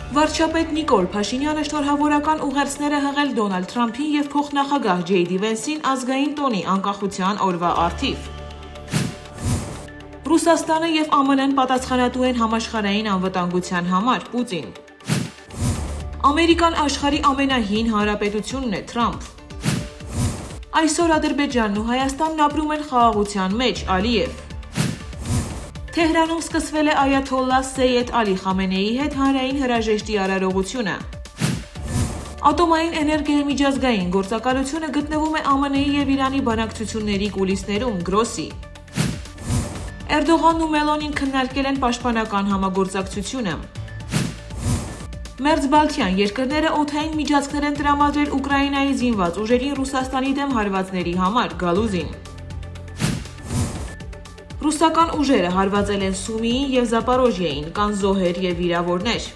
Վարչապետ Նիկոլ Փաշինյանը շնորհավորական ուղերձներ է հղել Դոնալդ Թրամփին եւ փոխնախագահ Ջեյ Դի Վենսին ազգային տոնի անկախության օրվա առթիվ։ Ռուսաստանը եւ ԱՄՆ-ն պատասխանատու են համաշխարհային անվտանգության համար՝ Պուտին։ Ամերիկան աշխարհի ամենահին հանրապետությունն է՝ Թրամփ։ Այսօր Ադրբեջանն ու Հայաստանն ապրում են խաղաղության մեջ՝ Ալիև։ Թեհրանում սկսվել է այաթոլլահ Սեյեդ Ալի Խամենեիի հետ հանրային հրաժեշտի արարողությունը։ Ատոմային էներգիայի միջազգային գործակալությունը գտնվում է ԱՄՆ-ի եւ Իրանի բանակցությունների կուլիսներում՝ Գրոսի։ Էրդողանն ու Մելոնին քննարկել են պաշտպանական համագործակցությունը։ Մերձբալթյան երկրները օդային միջոցներ են տրամադրել Ուկրաինայի զինված ուժերին Ռուսաստանի դեմ հարվածների համար՝ Գալուզին։ Ռուսական ուժերը հարվածել են Սումիին եւ Զապորոժիեին, կան զոհեր եւ վիրավորներ։